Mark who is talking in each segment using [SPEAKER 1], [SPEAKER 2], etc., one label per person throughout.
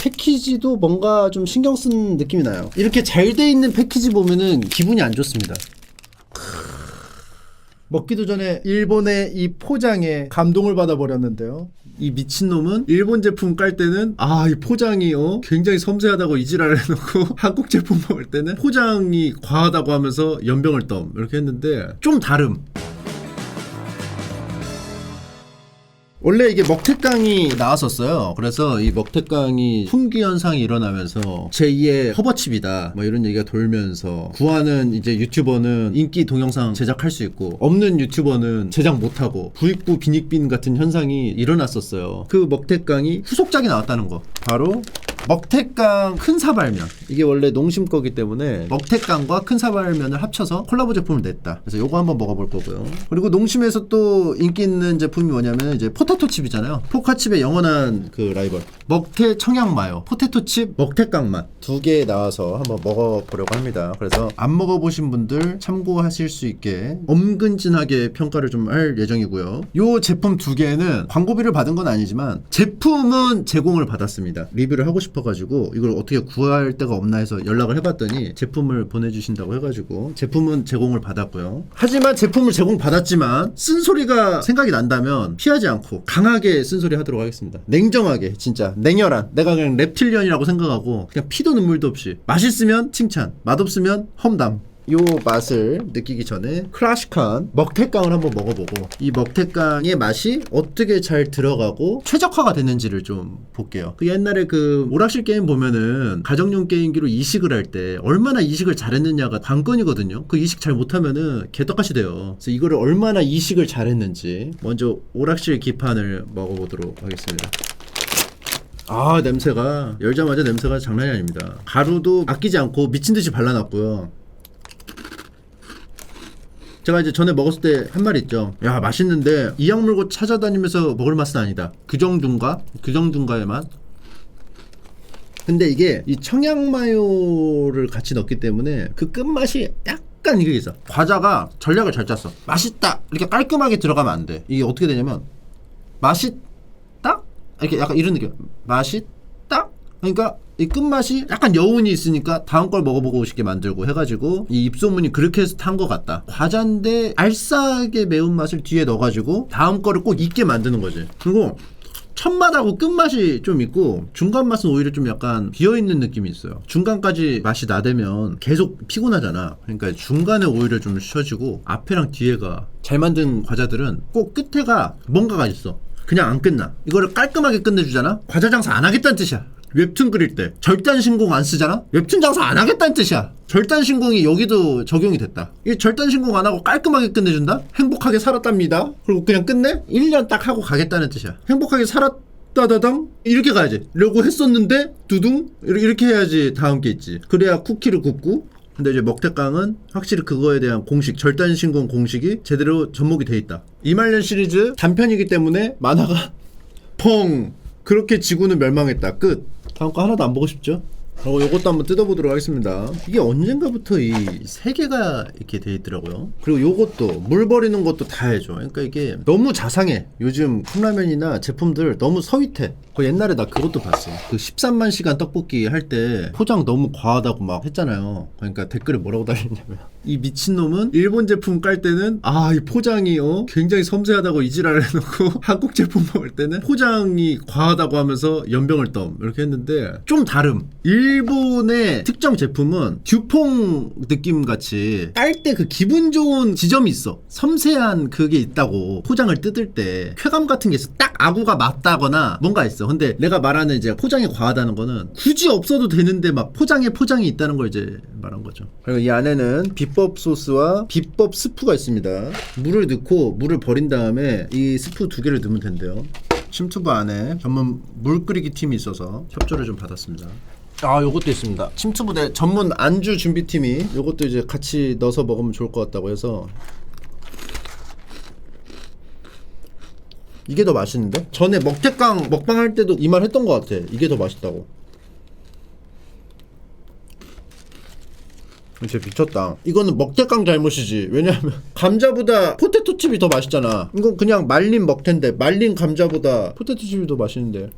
[SPEAKER 1] 패키지도 뭔가 좀 신경 쓴 느낌이 나요. 이렇게 잘 돼 있는 패키지 보면은 기분이 안 좋습니다. 먹기도 전에 일본의 이 포장에 감동을 받아버렸는데요. 이 미친놈은 일본 제품 깔 때는 이 포장이 굉장히 섬세하다고 이지랄을 해놓고 한국 제품 먹을 때는 포장이 과하다고 하면서 연병을 떠 이렇게 했는데 좀 다름. 원래 이게 먹태깡이 나왔었어요. 그래서 이 먹태깡이 풍기 현상이 일어나면서 제2의 허버칩이다 뭐 이런 얘기가 돌면서 구하는 이제 유튜버는 인기 동영상 제작할 수 있고 없는 유튜버는 제작 못하고 부익부 빈익빈 같은 현상이 일어났었어요. 그 먹태깡이 후속작이 나왔다는 거, 바로 먹태깡 큰 사발면. 이게 원래 농심 거기 때문에 먹태깡과 큰 사발면을 합쳐서 콜라보 제품을 냈다. 그래서 요거 한번 먹어볼 거고요. 그리고 농심에서 또 인기 있는 제품이 뭐냐면 이제 포테토 칩이잖아요. 포카칩의 영원한 그 라이벌 먹태 청양 마요, 포테토 칩 먹태깡 맛 두 개 나와서 한번 먹어보려고 합니다. 그래서 안 먹어보신 분들 참고하실 수 있게 엄근진하게 평가를 좀 할 예정이고요. 요 제품 두 개는 광고비를 받은 건 아니지만 제품은 제공을 받았습니다. 리뷰를 하고 싶어가지고 이걸 어떻게 구할 데가 없나 해서 연락을 해봤더니 제품을 보내주신다고 해가지고 제품은 제공을 받았고요. 하지만 제품을 제공받았지만 쓴소리가 생각이 난다면 피하지 않고 강하게 쓴소리 하도록 하겠습니다. 냉정하게, 진짜 냉혈한, 내가 그냥 reptilian이라고 생각하고 그냥 피도 눈물도 없이 맛있으면 칭찬, 맛없으면 험담. 요 맛을 느끼기 전에 클래식한 먹태깡을 한번 먹어보고 이 먹태깡의 맛이 어떻게 잘 들어가고 최적화가 됐는지를 좀 볼게요. 그 옛날에 그 오락실 게임 보면은 가정용 게임기로 이식을 할 때 얼마나 이식을 잘했느냐가 관건이거든요. 그 이식 잘 못하면은 개떡같이 돼요. 그래서 이거를 얼마나 이식을 잘했는지 먼저 오락실 기판을 먹어보도록 하겠습니다. 냄새가 열자마자 냄새가 장난이 아닙니다. 가루도 아끼지 않고 미친듯이 발라놨고요. 제가 이제 전에 먹었을 때 한 말 있죠. 야, 맛있는데 이악 물고 찾아다니면서 먹을 맛은 아니다. 그 정도인가의 맛? 근데 이게 이 청양마요를 같이 넣기 때문에 그 끝맛이 약간 이게 있어. 과자가 전략을 잘 짰어. 맛있다 이렇게 깔끔하게 들어가면 안 돼. 이게 어떻게 되냐면 맛있다? 이렇게 약간 이런 느낌. 맛있다? 그러니까 이 끝맛이 약간 여운이 있으니까 다음 걸 먹어보고 싶게 만들고 해가지고 이 입소문이 그렇게 해서 탄 것 같다. 과자인데 알싸하게 매운맛을 뒤에 넣어가지고 다음 거를 꼭 있게 만드는 거지. 그리고 첫맛하고 끝맛이 좀 있고 중간 맛은 오히려 좀 약간 비어있는 느낌이 있어요. 중간까지 맛이 나대면 계속 피곤하잖아. 그러니까 중간에 오히려 좀 쉬어지고 앞에랑 뒤에가 잘 만든 과자들은 꼭 끝에가 뭔가가 있어. 그냥 안 끝나. 이거를 깔끔하게 끝내주잖아. 과자 장사 안 하겠다는 뜻이야. 웹툰 그릴 때 절단 신공 안 쓰잖아? 웹툰 장사 안 하겠다는 뜻이야. 절단 신공이 여기도 적용이 됐다. 이 절단 신공 안 하고 깔끔하게 끝내준다? 행복하게 살았답니다. 그리고 그냥 끝내? 1년 딱 하고 가겠다는 뜻이야. 행복하게 살았다다당? 이렇게 가야지. 라고 했었는데 두둥? 이렇게 해야지 다음 게 있지. 그래야 쿠키를 굽고. 근데 이제 먹태깡은 확실히 그거에 대한 공식, 절단 신공 공식이 제대로 접목이 돼 있다. 이말년 시리즈 단편이기 때문에 만화가 펑! 그렇게 지구는 멸망했다. 끝. 다음 거 하나도 안 보고 싶죠? 요것도 한번 뜯어보도록 하겠습니다. 이게 언젠가부터 이 세 개가 이렇게 돼 있더라고요. 그리고 요것도 물 버리는 것도 다 해줘. 그러니까 이게 너무 자상해. 요즘 컵라면이나 제품들 너무 서윗해. 그 옛날에 나 그것도 봤어. 그 13만 시간 떡볶이 할 때 포장 너무 과하다고 막 했잖아요. 그러니까 댓글에 뭐라고 달렸냐면 이 미친놈은 일본 제품 깔 때는 이 포장이 굉장히 섬세하다고 이지랄을 해놓고 한국 제품 먹을 때는 포장이 과하다고 하면서 연병을 떠 이렇게 했는데 좀 다름. 일본의 특정 제품은 듀퐁 느낌 같이 깔 때 그 기분 좋은 지점이 있어. 섬세한 그게 있다고. 포장을 뜯을 때 쾌감 같은 게 있어. 딱 아구가 맞다거나 뭔가 있어. 근데 내가 말하는 이제 포장이 과하다는 거는 굳이 없어도 되는데 막 포장이 있다는 걸 이제 말한 거죠. 그리고 이 안에는 비법 소스와 비법 스프가 있습니다. 물을 넣고 물을 버린 다음에 이 스프 두 개를 넣으면 된대요. 침투부 안에 전문 물 끓이기 팀이 있어서 협조를 좀 받았습니다. 요것도 있습니다. 침투부대 전문 안주 준비팀이 요것도 이제 같이 넣어서 먹으면 좋을 것 같다고 해서 이게 더 맛있는데? 전에 먹태깡 먹방 할 때도 이 말 했던 것 같아. 이게 더 맛있다고. 진짜 미쳤다. 이거는 먹태깡 잘못이지. 왜냐하면 감자보다 포테토 칩이 더 맛있잖아. 이건 그냥 말린 먹태인데 말린 감자보다 포테토 칩이 더 맛있는데.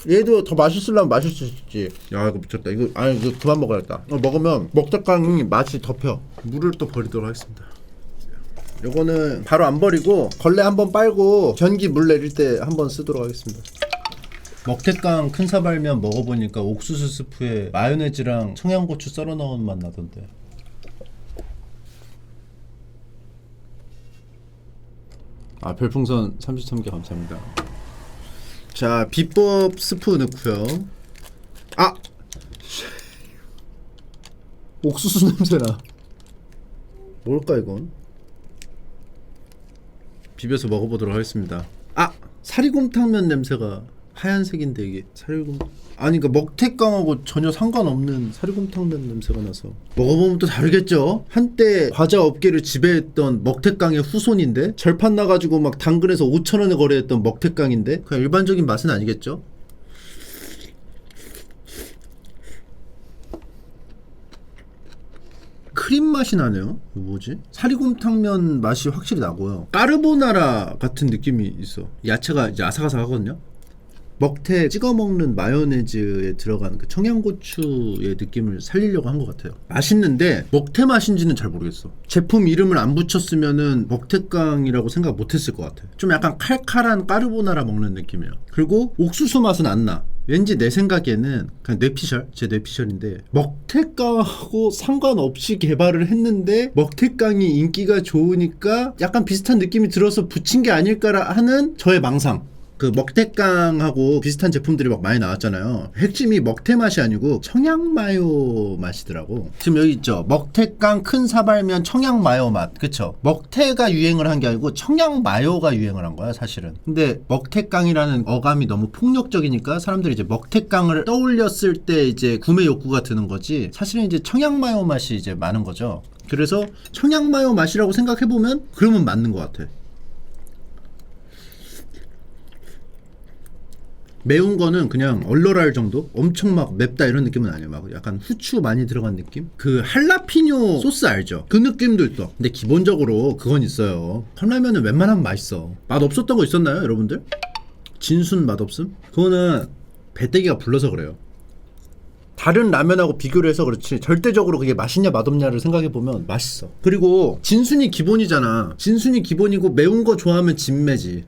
[SPEAKER 1] 얘도 더 맛있으려면 맛있을 수 있지. 야 이거 미쳤다. 이거 아니 이거 그만 먹어야겠다. 먹으면 먹태깡이 맛이 덮여. 물을 또 버리도록 하겠습니다. 요거는 바로 안 버리고 걸레 한번 빨고 변기 물 내릴 때 한번 쓰도록 하겠습니다. 먹태깡 큰 사발면 먹어보니까 옥수수 스프에 마요네즈랑 청양고추 썰어 넣은 맛 나던데. 아 별풍선 33개 감사합니다. 자 비법 스프 넣고요. 아 옥수수 냄새나. 뭘까 이건? 비벼서 먹어보도록 하겠습니다. 아 사리곰탕면 냄새가 하얀색인데 이게 사리곰 아니 그러니까 먹태깡하고 전혀 상관없는 사리곰탕면 냄새가 나서 먹어보면 또 다르겠죠. 한때 과자 업계를 지배했던 먹태깡의 후손인데 절판 나가지고 막 당근에서 5,000원에 거래했던 먹태깡인데 그냥 일반적인 맛은 아니겠죠. 크림 맛이 나네요. 이거 뭐지? 사리곰탕면 맛이 확실히 나고요. 까르보나라 같은 느낌이 있어. 야채가 이제 아삭아삭하거든요. 먹태 찍어 먹는 마요네즈에 들어간 그 청양고추의 느낌을 살리려고 한 것 같아요. 맛있는데 먹태 맛인지는 잘 모르겠어. 제품 이름을 안 붙였으면은 먹태깡이라고 생각 못했을 것 같아. 좀 약간 칼칼한 까르보나라 먹는 느낌이에요. 그리고 옥수수 맛은 안 나. 왠지 내 생각에는 그냥 뇌피셜, 제 뇌피셜인데 먹태깡하고 상관없이 개발을 했는데 먹태깡이 인기가 좋으니까 약간 비슷한 느낌이 들어서 붙인 게 아닐까라 하는 저의 망상. 그 먹태깡하고 비슷한 제품들이 막 많이 나왔잖아요. 핵심이 먹태 맛이 아니고 청양마요 맛이더라고. 지금 여기 있죠. 먹태깡 큰 사발면 청양마요 맛. 그쵸? 먹태가 유행을 한 게 아니고 청양마요가 유행을 한 거야 사실은. 근데 먹태깡이라는 어감이 너무 폭력적이니까 사람들이 이제 먹태깡을 떠올렸을 때 이제 구매 욕구가 드는 거지. 사실은 이제 청양마요 맛이 이제 많은 거죠. 그래서 청양마요 맛이라고 생각해보면 그러면 맞는 것 같아. 매운 거는 그냥 얼얼할 정도? 엄청 막 맵다 이런 느낌은 아니에요. 막 약간 후추 많이 들어간 느낌? 그 할라피뇨 소스 알죠? 그 느낌도 있어. 근데 기본적으로 그건 있어요. 컵라면은 웬만하면 맛있어. 맛 없었던 거 있었나요 여러분들? 진순 맛없음? 그거는 배때기가 불러서 그래요. 다른 라면하고 비교를 해서 그렇지 절대적으로 그게 맛있냐 맛없냐를 생각해보면 맛있어. 그리고 진순이 기본이잖아. 진순이 기본이고 매운 거 좋아하면 진매지.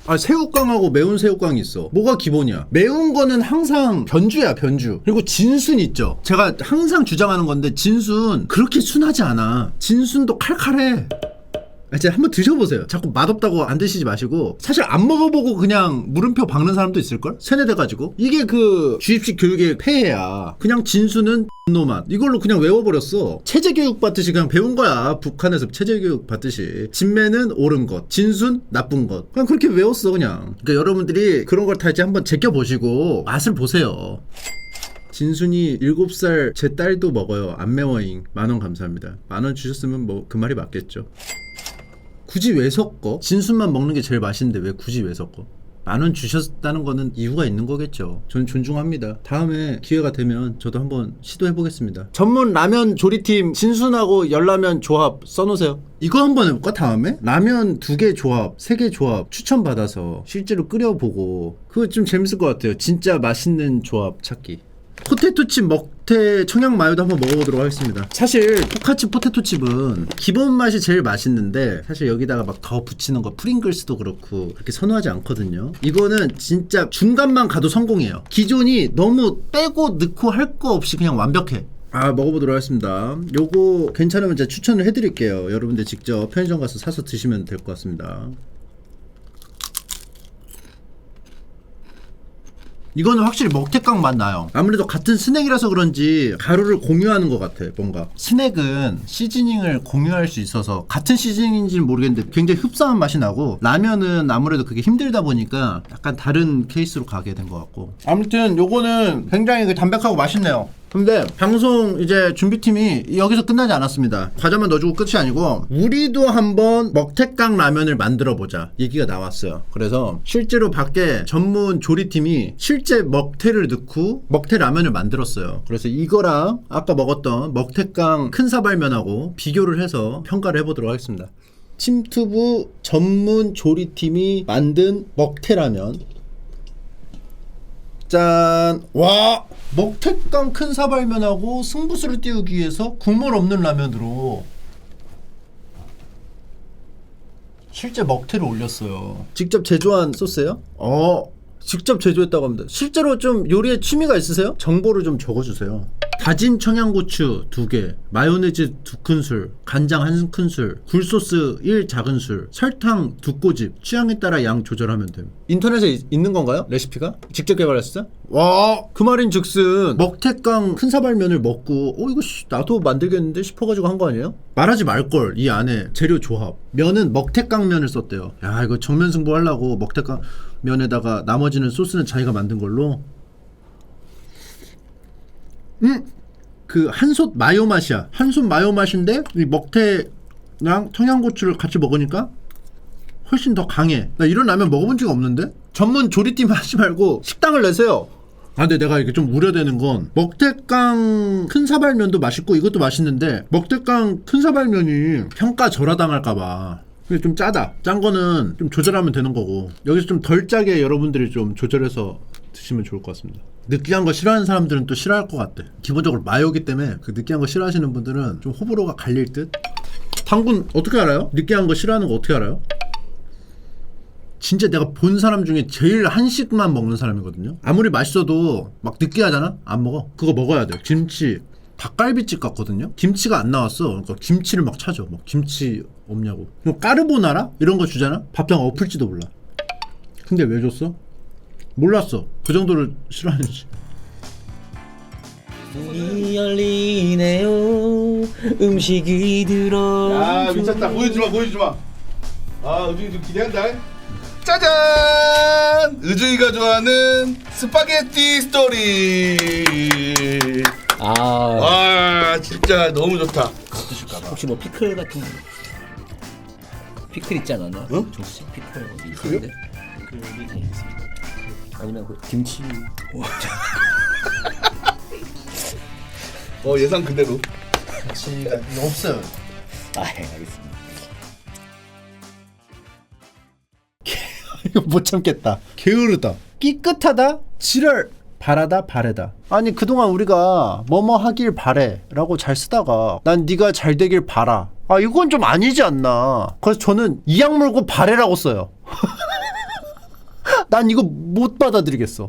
[SPEAKER 1] 아 새우깡하고 매운 새우깡이 있어. 뭐가 기본이야? 매운 거는 항상 변주야 변주. 그리고 진순 있죠. 제가 항상 주장하는 건데 진순 그렇게 순하지 않아. 진순도 칼칼해. 이제 한번 드셔보세요. 자꾸 맛없다고 안 드시지 마시고. 사실 안 먹어보고 그냥 물음표 박는 사람도 있을걸? 세뇌돼가지고. 이게 그 주입식 교육의 폐해야. 그냥 진수는 노맛 이걸로 그냥 외워버렸어. 체제교육 받듯이 그냥 배운 거야. 북한에서 체제교육 받듯이. 진매는 옳은 것, 진순 나쁜 것. 그냥 그렇게 외웠어 그냥. 그러니까 여러분들이 그런 걸 다 이제 한번 제껴보시고 맛을 보세요. 진순이 7살 제 딸도 먹어요. 안 매워잉. 10,000원 감사합니다. 10,000원 주셨으면 뭐 그 말이 맞겠죠. 굳이 왜 섞어? 진순만 먹는 게 제일 맛있는데 왜 굳이 왜 섞어? 10,000원 주셨다는 거는 이유가 있는 거겠죠. 저는 존중합니다. 다음에 기회가 되면 저도 한번 시도해보겠습니다. 전문 라면 조리팀 진순하고 열라면 조합 써놓으세요. 이거 한번 해볼까 다음에? 라면 2개 조합 3개 조합 추천받아서 실제로 끓여보고 그거 좀 재밌을 것 같아요. 진짜 맛있는 조합 찾기. 포테토칩 먹태 청양마요도 한번 먹어보도록 하겠습니다. 사실 포카치 포테토칩은 기본 맛이 제일 맛있는데 사실 여기다가 막 더 붙이는 거 프링글스도 그렇고 그렇게 선호하지 않거든요. 이거는 진짜 중간만 가도 성공이에요. 기존이 너무 빼고 넣고 할 거 없이 그냥 완벽해. 아 먹어보도록 하겠습니다. 요거 괜찮으면 제가 추천을 해드릴게요. 여러분들 직접 편의점 가서 사서 드시면 될 것 같습니다. 이거는 확실히 먹태깡 맛 나요. 아무래도 같은 스낵이라서 그런지 가루를 공유하는 것 같아. 뭔가 스낵은 시즈닝을 공유할 수 있어서 같은 시즈닝인지는 모르겠는데 굉장히 흡사한 맛이 나고 라면은 아무래도 그게 힘들다 보니까 약간 다른 케이스로 가게 된 것 같고 아무튼 요거는 굉장히 담백하고 맛있네요. 근데 방송 이제 준비팀이 여기서 끝나지 않았습니다. 과자만 넣어주고 끝이 아니고 우리도 한번 먹태깡 라면을 만들어보자 얘기가 나왔어요. 그래서 실제로 밖에 전문 조리팀이 실제 먹태를 넣고 먹태 라면을 만들었어요. 그래서 이거랑 아까 먹었던 먹태깡 큰 사발면하고 비교를 해서 평가를 해보도록 하겠습니다. 침투부 전문 조리팀이 만든 먹태라면 짠. 와, 먹태깡 큰 사발면하고 승부수를 띄우기 위해서 국물 없는 라면으로 실제 먹태를 올렸어요. 직접 제조한 소스예요? 직접 제조했다고 합니다. 실제로 좀 요리에 취미가 있으세요? 정보를 좀 적어주세요. 다진 청양고추 2개, 마요네즈 2큰술, 간장 1큰술, 굴소스 1작은술, 설탕 2꼬집, 취향에 따라 양 조절하면 됨. 인터넷에 있는 건가요? 레시피가? 직접 개발했어요? 와, 그 말인 즉슨 먹태깡 큰 사발면을 먹고 이거 나도 만들겠는데 싶어가지고 한 거 아니에요? 말하지 말걸. 이 안에 재료 조합, 면은 먹태깡면을 썼대요. 야, 이거 정면 승부하려고 먹태깡 면에다가 나머지는 소스는 자기가 만든 걸로. 그 한솥 마요 맛이야. 한솥 마요 맛인데 이 먹태랑 청양고추를 같이 먹으니까 훨씬 더 강해. 나 이런 라면 먹어본 적이 없는데? 전문 조리팀 하지 말고 식당을 내세요. 근데 내가 이게 좀 우려되는 건 먹태깡 큰 사발면도 맛있고 이것도 맛있는데 먹태깡 큰 사발면이 평가 절하당할까봐. 근데 좀 짜다. 짠 거는 좀 조절하면 되는 거고, 여기서 좀 덜 짜게 여러분들이 좀 조절해서 드시면 좋을 것 같습니다. 느끼한 거 싫어하는 사람들은 또 싫어할 것 같아. 기본적으로 마요기 때문에 그 느끼한 거 싫어하시는 분들은 좀 호불호가 갈릴 듯. 당군 어떻게 알아요? 느끼한 거 싫어하는 거 어떻게 알아요? 진짜 내가 본 사람 중에 제일 한식만 먹는 사람이거든요. 아무리 맛있어도 막 느끼하잖아? 안 먹어. 그거 먹어야 돼. 김치, 닭갈비집 같거든요. 김치가 안 나왔어. 그러니까 김치를 막 찾아. 막 김치 없냐고. 그리고 까르보나라 이런 거 주잖아. 밥상 엎을지도 몰라. 근데 왜 줬어? 몰랐어. 그 정도를 싫어하는지.
[SPEAKER 2] 문이 열리네요. 음식이 들어.
[SPEAKER 3] 야, 미쳤다. 보여주마. 아, 의중이 좀 기대한다. 짜잔! 의중이가 좋아하는 스파게티 스토리. 와, 진짜 너무 좋다.
[SPEAKER 2] 혹시 뭐 피클 같은 거? 피클 있지 않았나?
[SPEAKER 3] 응?
[SPEAKER 2] 조스 피클 어디 있는데? 피클이 다 있습니다. 아니면 그 김치.
[SPEAKER 3] 예상 그대로.
[SPEAKER 1] 김치가 없어요.
[SPEAKER 2] 알겠습니다.
[SPEAKER 1] 이거 못 참겠다. 게으르다. 끼끗하다. 지랄. 바라다 바래다. 아니 그동안 우리가 뭐뭐 하길 바래 라고 잘 쓰다가 난 네가 잘 되길 바라. 이건 좀 아니지 않나. 그래서 저는 이악 물고 바래라고 써요. 난 이거 못 받아들이겠어.